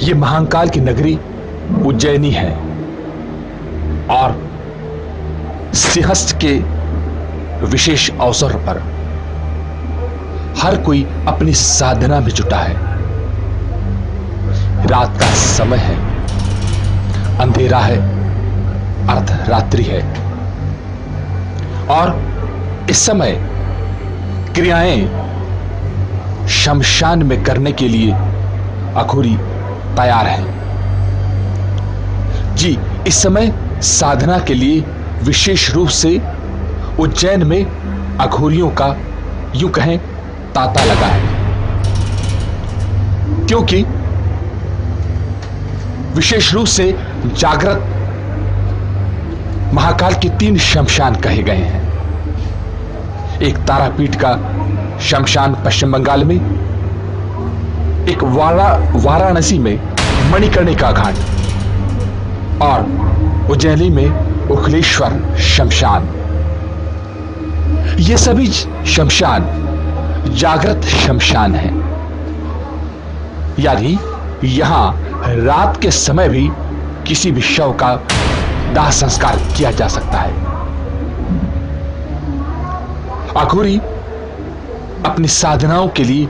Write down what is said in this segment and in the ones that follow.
ये महाकाल की नगरी उज्जैनी है और सिंहस्थ के विशेष अवसर पर हर कोई अपनी साधना में जुटा है। रात का समय है, अंधेरा है, अर्धरात्रि है और इस समय क्रियाएं शमशान में करने के लिए अघोरी तैयार हैं। जी, इस समय साधना के लिए विशेष रूप से उज्जैन में अघोरियों का यूं कहें तांता लगा है, क्योंकि विशेष रूप से जागृत महाकाल के 3 शमशान कहे गए हैं। एक तारापीठ का शमशान पश्चिम बंगाल में, एक वाराणसी में मणिकर्णिका घाट और उज्जैनी में उखलेश्वर शमशान। ये सभी शमशान जागृत शमशान हैं, यानी यहां रात के समय भी किसी भी शव का दाह संस्कार किया जा सकता है। अघोरी अपनी साधनाओं के लिए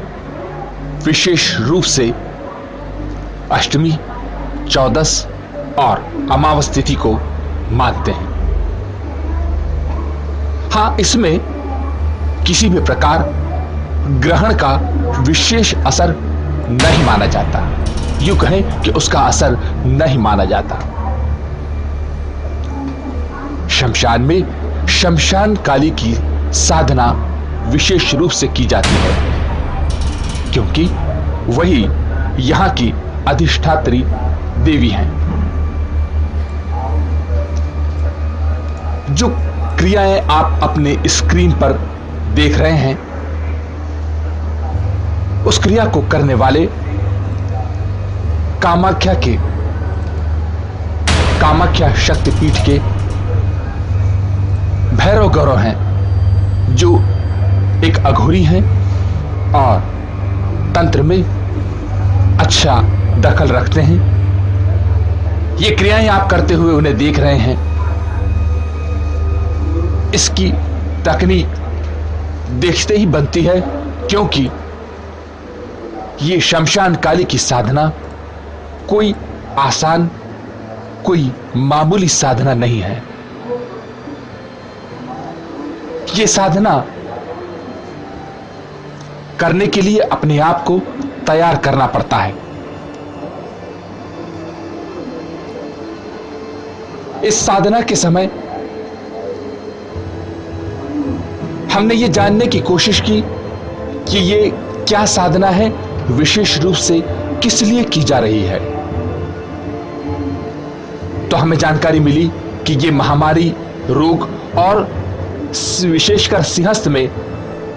विशेष रूप से अष्टमी, चौदस और अमावस तिथि को मानते हैं। हां, इसमें किसी भी प्रकार ग्रहण का विशेष असर नहीं माना जाता, यूं कहें कि उसका असर नहीं माना जाता। शमशान में शमशान काली की साधना विशेष रूप से की जाती है, क्योंकि वही यहां की अधिष्ठात्री देवी हैं। जो क्रियाएं आप अपने स्क्रीन पर देख रहे हैं, उस क्रिया को करने वाले कामाख्या शक्तिपीठ के भैरव गौरव हैं, जो एक अघोरी हैं और तंत्र में अच्छा दखल रखते हैं। ये क्रियाएं आप करते हुए उन्हें देख रहे हैं। इसकी तकनीक देखते ही बनती है, क्योंकि ये शमशान काली की साधना कोई आसान, कोई मामूली साधना नहीं है। ये साधना करने के लिए अपने आप को तैयार करना पड़ता है। इस साधना के समय हमने ये जानने की कोशिश की कि ये क्या साधना है, विशेष रूप से किस लिए की जा रही है। तो हमें जानकारी मिली कि ये महामारी, रोग और विशेषकर सिंहस्थ में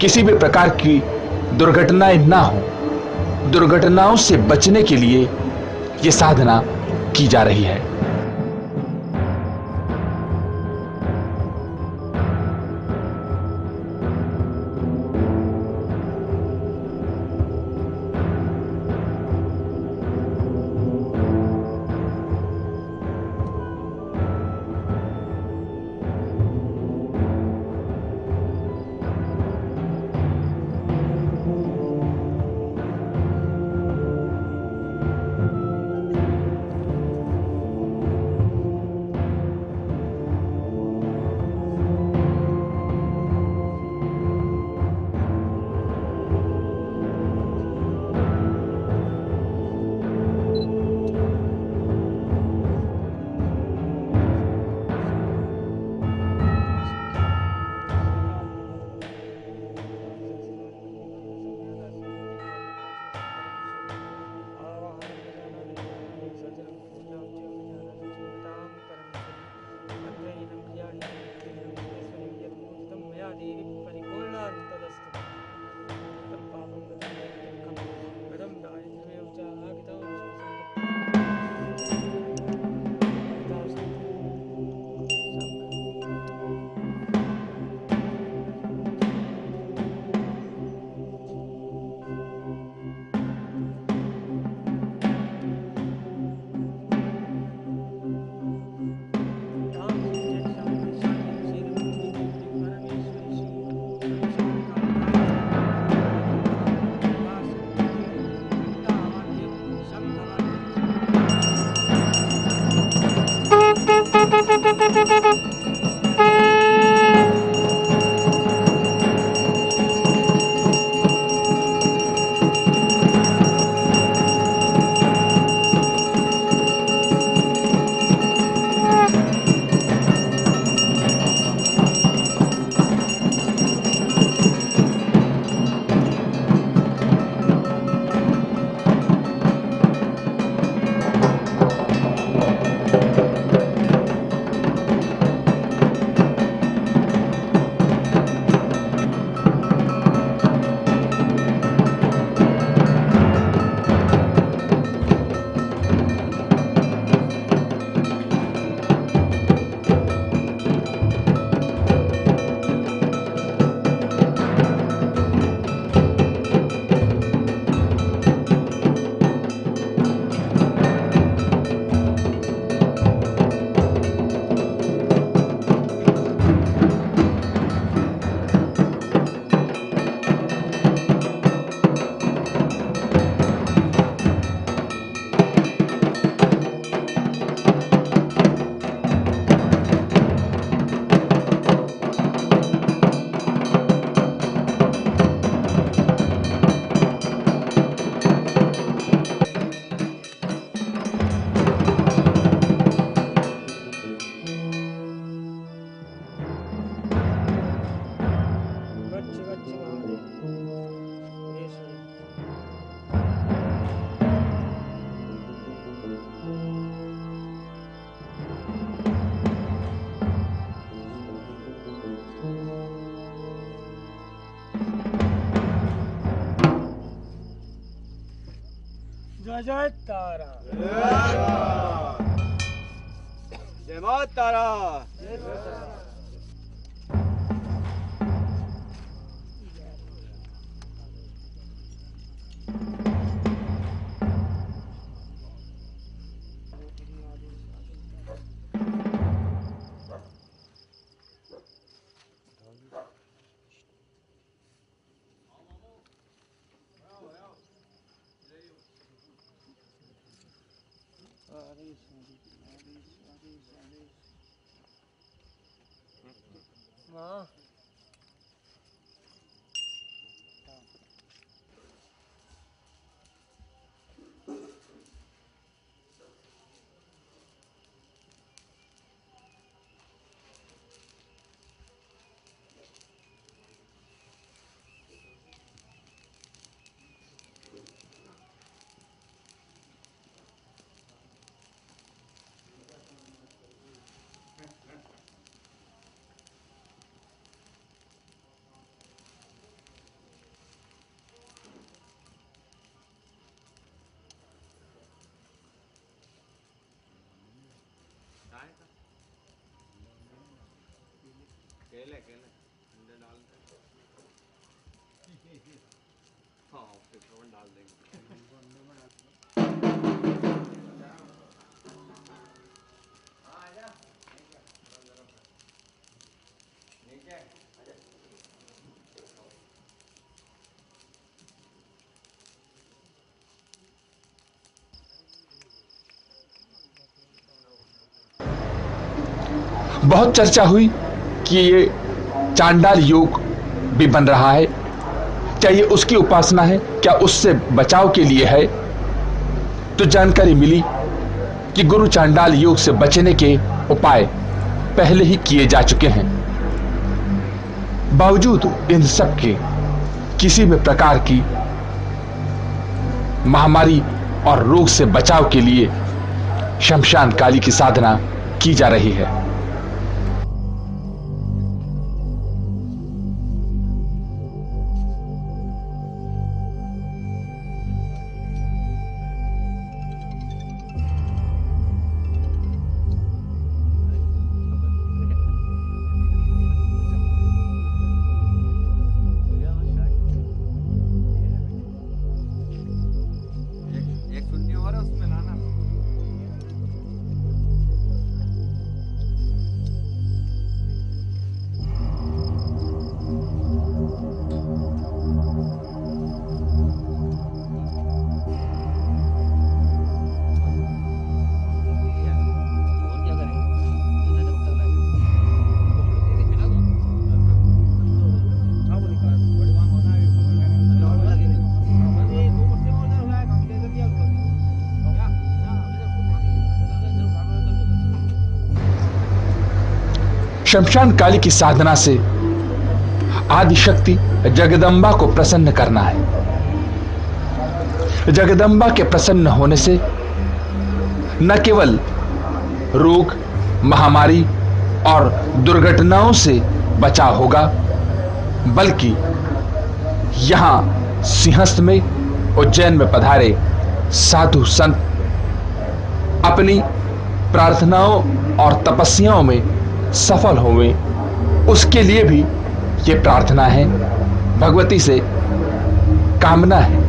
किसी भी प्रकार की दुर्घटनाएं ना हो, दुर्घटनाओं से बचने के लिए ये साधना की जा रही है। जय तारा। जय मां तारा। माँ केले अंडे डाल दे। हाँ फिर फोन डाल देंगे। बहुत चर्चा हुई कि ये चांडाल योग भी बन रहा है। क्या ये उसकी उपासना है, क्या उससे बचाव के लिए है? तो जानकारी मिली कि गुरु चांडाल योग से बचने के उपाय पहले ही किए जा चुके हैं। बावजूद इन सब के किसी भी प्रकार की महामारी और रोग से बचाव के लिए शमशान काली की साधना की जा रही है। शमशान काली की साधना से आदि शक्ति जगदम्बा को प्रसन्न करना है। जगदम्बा के प्रसन्न होने से न केवल रोग, महामारी और दुर्घटनाओं से बचाव होगा, बल्कि यहां सिंहस्थ में, उज्जैन में पधारे साधु संत अपनी प्रार्थनाओं और तपस्याओं में सफल होवे, उसके लिए भी ये प्रार्थना है, भगवती से कामना है।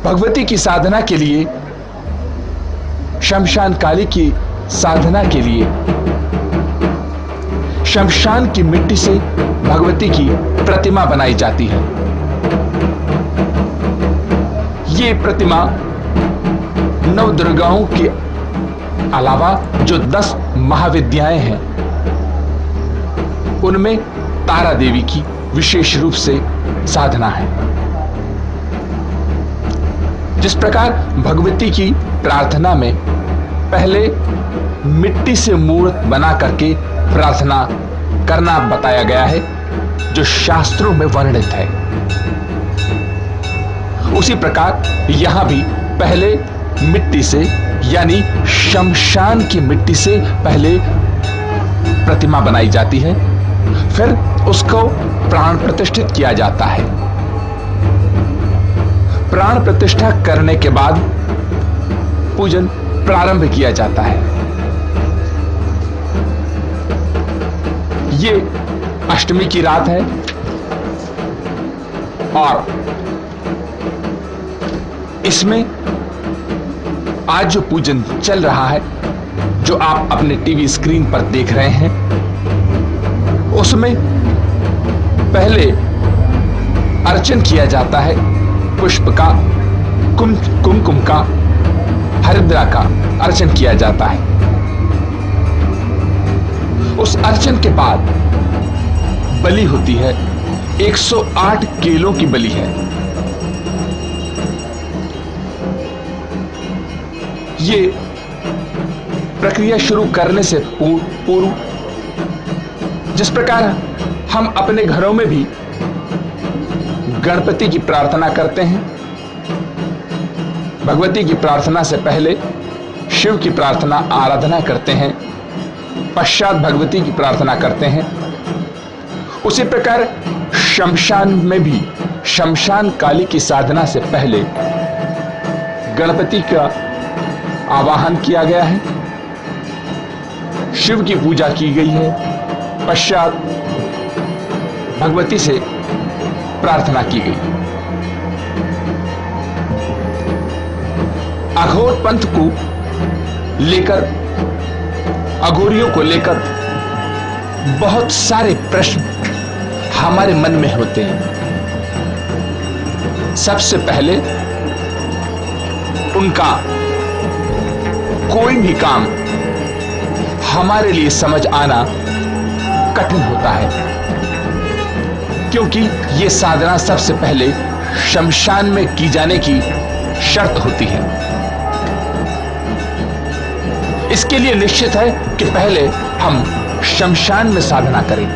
भगवती की साधना के लिए, शमशान काली की साधना के लिए शमशान की मिट्टी से भगवती की प्रतिमा बनाई जाती है। ये प्रतिमा नवदुर्गाओं के अलावा जो 10 महाविद्याएं हैं, उनमें तारा देवी की विशेष रूप से साधना है। जिस प्रकार भगवती की प्रार्थना में पहले मिट्टी से मूर्त बना करके प्रार्थना करना बताया गया है, जो शास्त्रों में वर्णित है। उसी प्रकार यहां भी पहले मिट्टी से यानी शमशान की मिट्टी से पहले प्रतिमा बनाई जाती है, फिर उसको प्राण प्रतिष्ठित किया जाता है। प्राण प्रतिष्ठा करने के बाद पूजन प्रारंभ किया जाता है। ये अष्टमी की रात है और इसमें आज जो पूजन चल रहा है, जो आप अपने टीवी स्क्रीन पर देख रहे हैं, उसमें पहले अर्चन किया जाता है पुष्प का, कुमकुम का, हरिद्रा का अर्चन किया जाता है। उस अर्चन के बाद बलि होती है, 108 केलों की बलि है। ये प्रक्रिया शुरू करने से पूर्व जिस प्रकार हम अपने घरों में भी गणपति की प्रार्थना करते हैं, भगवती की प्रार्थना से पहले शिव की प्रार्थना आराधना करते हैं, पश्चात भगवती की प्रार्थना करते हैं, उसी प्रकार शमशान में भी शमशान काली की साधना से पहले गणपति का आवाहन किया गया है, शिव की पूजा की गई है, पश्चात भगवती से प्रार्थना की गई। अघोर पंथ को लेकर, अघोरियों को लेकर बहुत सारे प्रश्न हमारे मन में होते हैं। सबसे पहले उनका कोई भी काम हमारे लिए समझ आना कठिन होता है, क्योंकि यह साधना सबसे पहले शमशान में की जाने की शर्त होती है। इसके लिए निश्चित है कि पहले हम शमशान में साधना करें।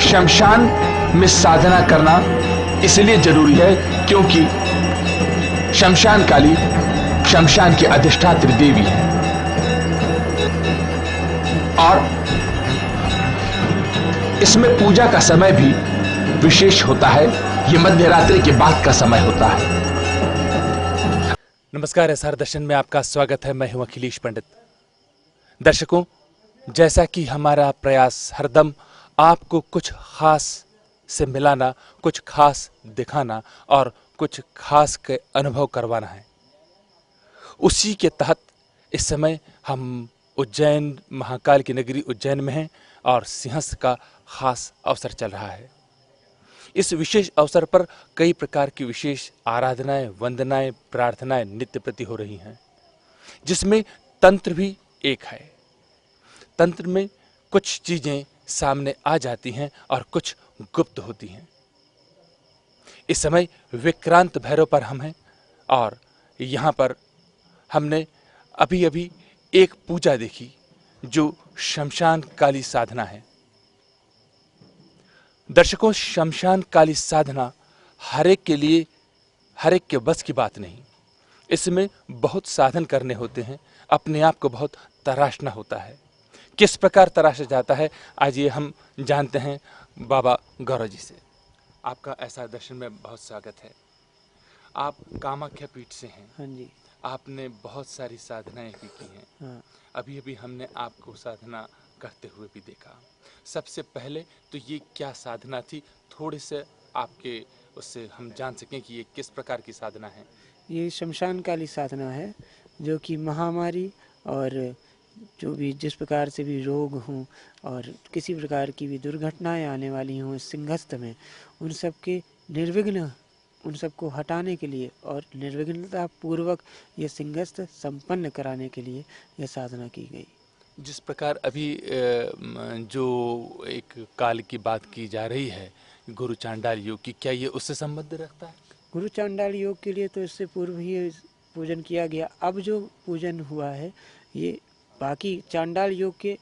शमशान में साधना करना इसलिए जरूरी है क्योंकि शमशान काली शमशान की अधिष्ठात्री देवी है और इसमें पूजा का समय भी विशेष होता है। यह मध्य रात्रि के बाद का समय होता है। नमस्कार, एसआर दर्शन में आपका स्वागत है। मैं हूं अखिलेश पंडित। दर्शकों, जैसा कि हमारा प्रयास हरदम आपको कुछ खास से मिलाना, कुछ खास दिखाना और कुछ खास के अनुभव करवाना है, उसी के तहत इस समय हम उज्जैन, महाकाल की नगरी उज्जैन में हैं और सिंहस्थ का खास अवसर चल रहा है। इस विशेष अवसर पर कई प्रकार की विशेष आराधनाएं, वंदनाएं, प्रार्थनाएं नित्य प्रति हो रही हैं, जिसमें तंत्र भी एक है। तंत्र में कुछ चीजें सामने आ जाती हैं और कुछ गुप्त होती हैं। इस समय विक्रांत भैरव पर हम हैं और यहाँ पर हमने अभी अभी एक पूजा देखी जो शमशान काली साधना है। दर्शकों, शमशान काली साधना हर एक के लिए, हर एक के बस की बात नहीं। इसमें बहुत साधन करने होते हैं, अपने आप को बहुत तराशना होता है। किस प्रकार तराशा जाता है, आज ये हम जानते हैं बाबा गौरव जी से। आपका ऐसा दर्शन में बहुत स्वागत है। आप कामाख्या पीठ से हैं। हाँ जी। आपने बहुत सारी साधनाएं भी की हैं। हाँ। अभी अभी हमने आपको साधना करते हुए भी देखा। सबसे पहले तो ये क्या साधना थी, थोड़े से आपके उससे हम जान सकें कि ये किस प्रकार की साधना है। ये शमशान काली साधना है, जो कि महामारी और जो भी जिस प्रकार से भी रोग हों और किसी प्रकार की भी दुर्घटनाएं आने वाली हों सिंहस्थ में, उन सब के निर्विघ्न, उन सबको हटाने के लिए और निर्विघ्नता पूर्वक ये सिंहस्थ संपन्न कराने के लिए यह साधना की गई। जिस प्रकार अभी जो एक काल की बात की जा रही है, गुरु चांडाल योग की, क्या ये उससे संबंध रखता है? गुरु चांडाल योग के लिए तो इससे पूर्व ही पूजन किया गया। अब जो पूजन हुआ है ये बाकी चांडाल योग के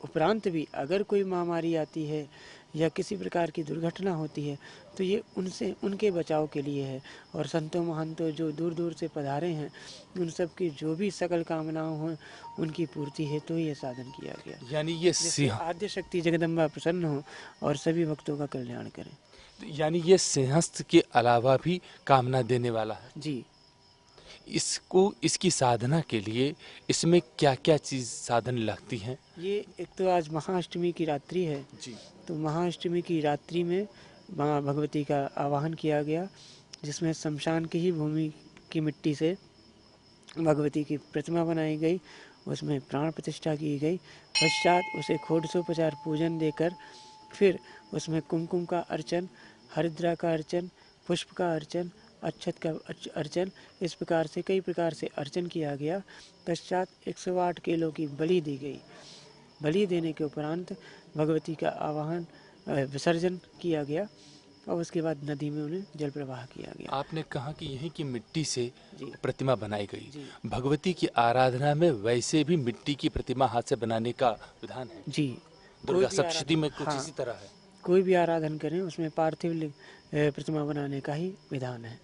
उपरांत भी अगर कोई महामारी आती है या किसी प्रकार की दुर्घटना होती है तो ये उनसे उनके बचाव के लिए है। और संतों महंतों जो दूर दूर से पधारे हैं उन सब की जो भी सकल कामनाओं हों उनकी पूर्ति हेतु ये साधन किया गया, यानी ये जिससे आद्य शक्ति जगदम्बा प्रसन्न हो और सभी भक्तों का कल्याण करें। यानी ये सिंहस्थ के अलावा भी कामना देने वाला है जी। इसकी साधना के लिए इसमें क्या क्या चीज साधन लगती हैं? ये एक तो आज महाअष्टमी की रात्रि है जी। तो महाअष्टमी की रात्रि में माँ भगवती का आवाहन किया गया, जिसमें शमशान की ही भूमि की मिट्टी से भगवती की प्रतिमा बनाई गई, उसमें प्राण प्रतिष्ठा की गई। पश्चात उसे षोडशोपचार पूजन देकर फिर उसमें कुमकुम का अर्चन, हरिद्रा का अर्चन, पुष्प का अर्चन, अक्षत का अर्चन, इस प्रकार से कई प्रकार से अर्चन किया गया। पश्चात 108 किलो की बलि दी गई। बलि देने के उपरांत भगवती का आवाहन विसर्जन किया गया और उसके बाद नदी में उन्हें जल प्रवाह किया गया। आपने कहा कि यहीं की मिट्टी से जी। प्रतिमा बनाई गई। जी। भगवती की आराधना में वैसे भी मिट्टी की प्रतिमा हाथ से बनाने का विधान है। जी। दुर्गा कोई भी सप्तशती में कुछ हाँ, इसी तरह है। कोई भी आराधन करें उसमें पार्थिव प्रतिमा बनाने का ही विधान है।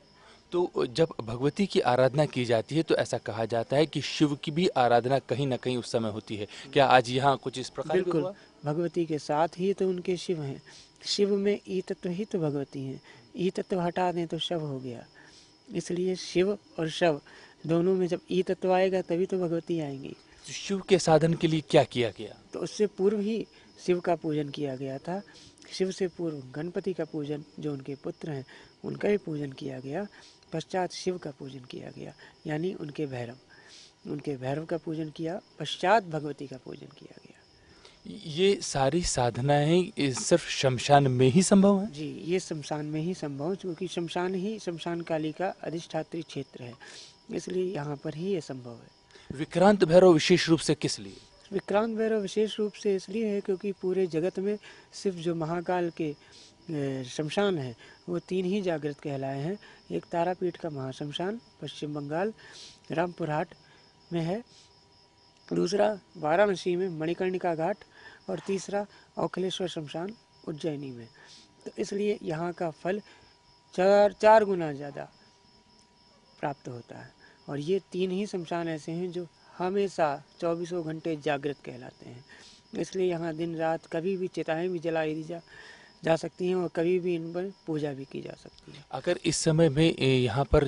तो जब भगवती की आराधना की जाती है तो ऐसा कहा जाता है कि शिव की भी आराधना कहीं ना कहीं उस समय होती है। क्या आज यहाँ कुछ इस प्रकार भी बिल्कुल, हुआ? भगवती के साथ ही तो उनके शिव हैं। शिव में ई तत्व ही तो भगवती हैं। ई तत्व हटा दें तो शव हो गया। इसलिए शिव और शव दोनों में जब ई तत्व आएगा तभी तो भगवती आएंगी। तो शिव के साधन के लिए क्या किया गया? तो उससे पूर्व ही शिव का पूजन किया गया था। शिव से पूर्व गणपति का पूजन, जो उनके पुत्र हैं उनका ही पूजन किया गया। पश्चात शिव का पूजन किया गया, यानी उनके भैरव का पूजन किया। पश्चात भगवती का पूजन किया गया। ये सारी साधनाएं सिर्फ शमशान में ही संभव है? जी, ये शमशान में ही संभव है, क्योंकि शमशान ही शमशान काली का अधिष्ठात्री क्षेत्र है, इसलिए यहाँ पर ही ये संभव है। विक्रांत भैरव विशेष रूप से किस लिए? विक्रांत भैरव विशेष रूप से इसलिए है क्योंकि पूरे जगत में सिर्फ जो महाकाल के शमशान है वो 3 ही जागृत कहलाए हैं। एक तारापीठ का महाशमशान पश्चिम बंगाल रामपुरहाट में है, दूसरा वाराणसी में मणिकर्णिका घाट और तीसरा औखलेश्वर शमशान उज्जैनी में। तो इसलिए यहाँ का फल 4 गुना ज़्यादा प्राप्त होता है। और ये 3 ही शमशान ऐसे हैं जो हमेशा 24 घंटे जागृत कहलाते हैं, इसलिए यहाँ दिन रात कभी भी चिताएँ भी जलाई दी जा सकती हैं और कभी भी इन पर पूजा भी की जा सकती है। अगर इस समय में यहाँ पर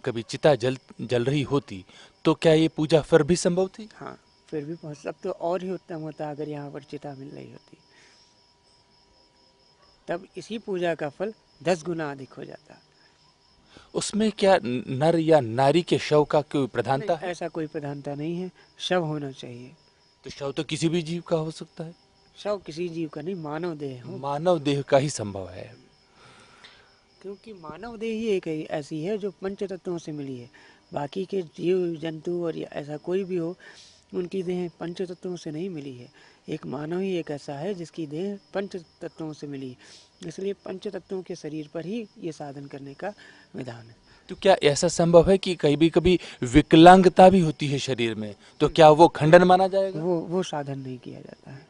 कभी चिता जल रही होती तो क्या ये पूजा फिर भी संभव थी? हाँ, फिर भी पहुँच सब तो और ही उत्तम होता अगर यहाँ पर चिता मिल रही होती, तब इसी पूजा का फल 10 गुना अधिक हो जाता। उसमें क्या नर या नारी के शव का कोई प्रधानता है? ऐसा कोई प्रधानता नहीं है, शव होना चाहिए। तो शव तो किसी भी जीव का हो सकता है। शव किसी जीव का नहीं, मानव देह हो। मानव देह का ही संभव है, क्योंकि मानव देह ही एक ऐसी है जो पंच तत्वों से मिली है। बाकी के जीव जंतु और ऐसा कोई भी हो उनकी देह पंच तत्वों से नहीं मिली है। एक मानव ही एक ऐसा है जिसकी देह पंच तत्वों से मिली, इसलिए पंच तत्वों के शरीर पर ही ये साधन करने का विधान है। तो क्या ऐसा संभव है कि कभी कभी विकलांगता भी होती है शरीर में, तो क्या वो खंडन माना जाएगा? वो साधन नहीं किया जाता है।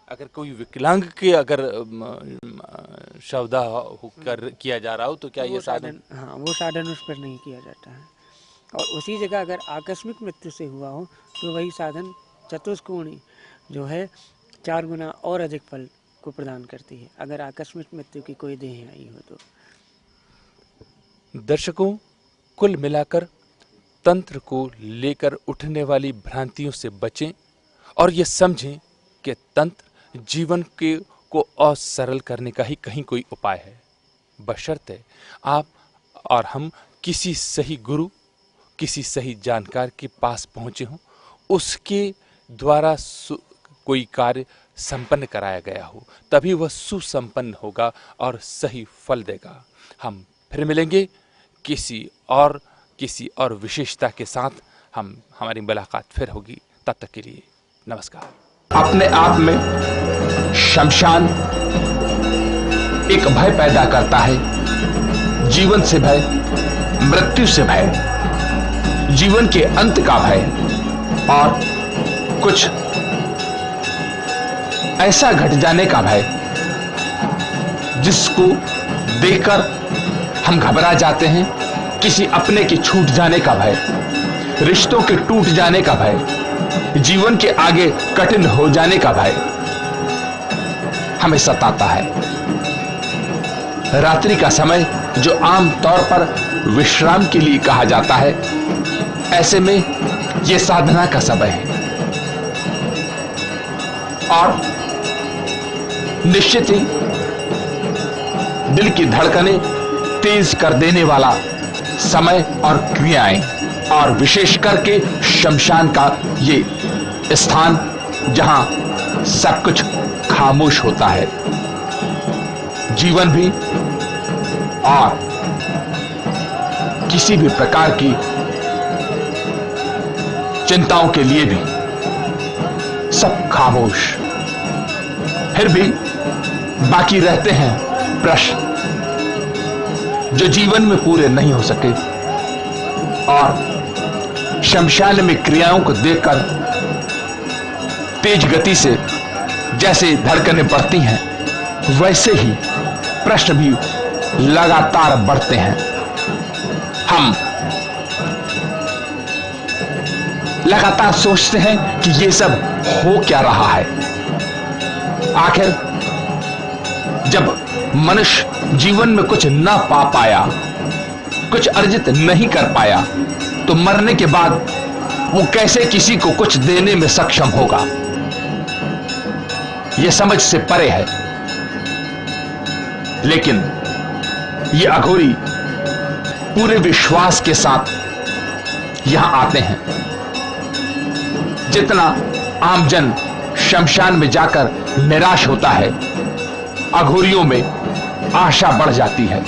अगर कोई विकलांग के अगर शवदाह होकर किया जा रहा हो तो क्या ये साधन? हाँ, वो साधन उस पर नहीं किया जाता है। और उसी जगह अगर आकस्मिक मृत्यु से हुआ हो तो वही साधन चतुष्कोणी जो है 4 गुना और अधिक फल को प्रदान करती है, अगर आकस्मिक मृत्यु की कोई देह आई हो तो। दर्शकों, कुल मिलाकर तंत्र को लेकर उठने वाली भ्रांतियों से बचें और ये समझें कि तंत्र जीवन को और सरल करने का ही कहीं कोई उपाय है, बशर्ते आप और हम किसी सही गुरु, किसी सही जानकार के पास पहुँचे हों, उसके द्वारा कोई कार्य संपन्न कराया गया हो, तभी वह सुसंपन्न होगा और सही फल देगा। हम फिर मिलेंगे किसी और विशेषता के साथ। हमारी मुलाकात फिर होगी, तब तक के लिए नमस्कार। अपने आप में शमशान एक भय पैदा करता है, जीवन से भय, मृत्यु से भय, जीवन के अंत का भय और कुछ ऐसा घट जाने का भय जिसको देखकर हम घबरा जाते हैं, किसी अपने के छूट जाने का भय, रिश्तों के टूट जाने का भय, जीवन के आगे कठिन हो जाने का भय हमें सताता है। रात्रि का समय जो आम तौर पर विश्राम के लिए कहा जाता है, ऐसे में यह साधना का समय है और निश्चित ही दिल की धड़कनें तेज कर देने वाला समय और क्रियाएं, और विशेष करके शमशान का ये स्थान जहां सब कुछ खामोश होता है, जीवन भी और किसी भी प्रकार की चिंताओं के लिए भी सब खामोश। फिर भी बाकी रहते हैं प्रश्न जो जीवन में पूरे नहीं हो सके, और शमशान में क्रियाओं को देखकर तेज गति से जैसे धड़कनें बढ़ती हैं, वैसे ही प्रश्न भी लगातार बढ़ते हैं। हम लगातार सोचते हैं कि ये सब हो क्या रहा है। आखिर जब मनुष्य जीवन में कुछ ना पा पाया, कुछ अर्जित नहीं कर पाया, तो मरने के बाद वो कैसे किसी को कुछ देने में सक्षम होगा? यह समझ से परे है। लेकिन ये अघोरी पूरे विश्वास के साथ यहां आते हैं। जितना आमजन शमशान में जाकर निराश होता है, अघोरियों में आशा बढ़ जाती है।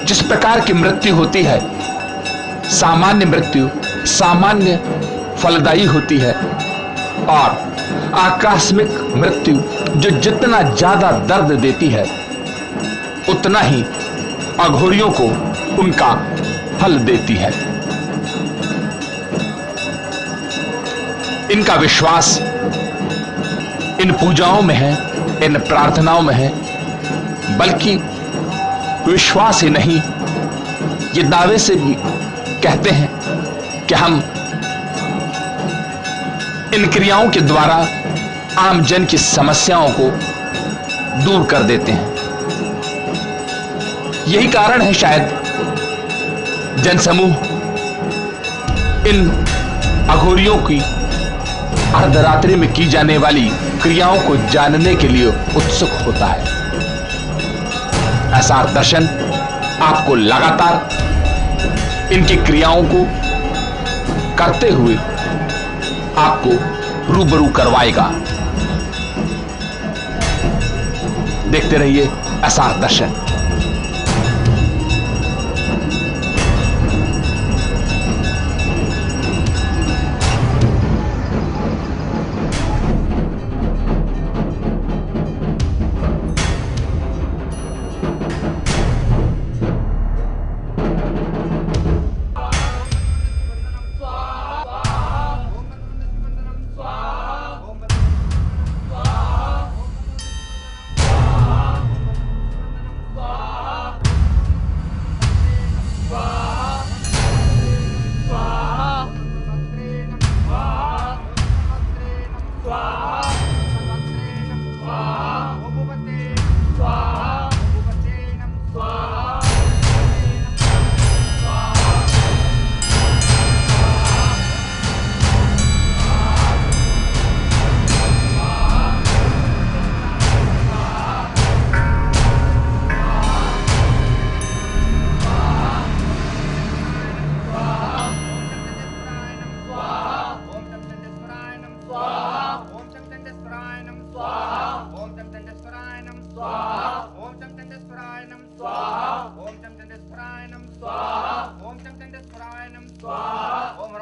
जिस प्रकार की मृत्यु होती है, सामान्य मृत्यु सामान्य फलदायी होती है, और आकस्मिक मृत्यु जो जितना ज्यादा दर्द देती है, उतना ही अघोरियों को उनका फल देती है। इनका विश्वास इन पूजाओं में है, इन प्रार्थनाओं में है, बल्कि विश्वास ही नहीं, ये दावे से भी कहते हैं कि हम इन क्रियाओं के द्वारा आम जन की समस्याओं को दूर कर देते हैं। यही कारण है शायद जनसमूह इन अघोरियों की अर्धरात्रि में की जाने वाली क्रियाओं को जानने के लिए उत्सुक होता है। ऐसा दर्शन आपको लगातार इनकी क्रियाओं को करते हुए आपको रूबरू करवाएगा। देखते रहिए ऐसा दर्शन।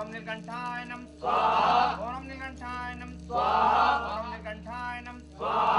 नीलकंठाय नमः स्वाहा। ओम नीलकंठाय नमः स्वाहा।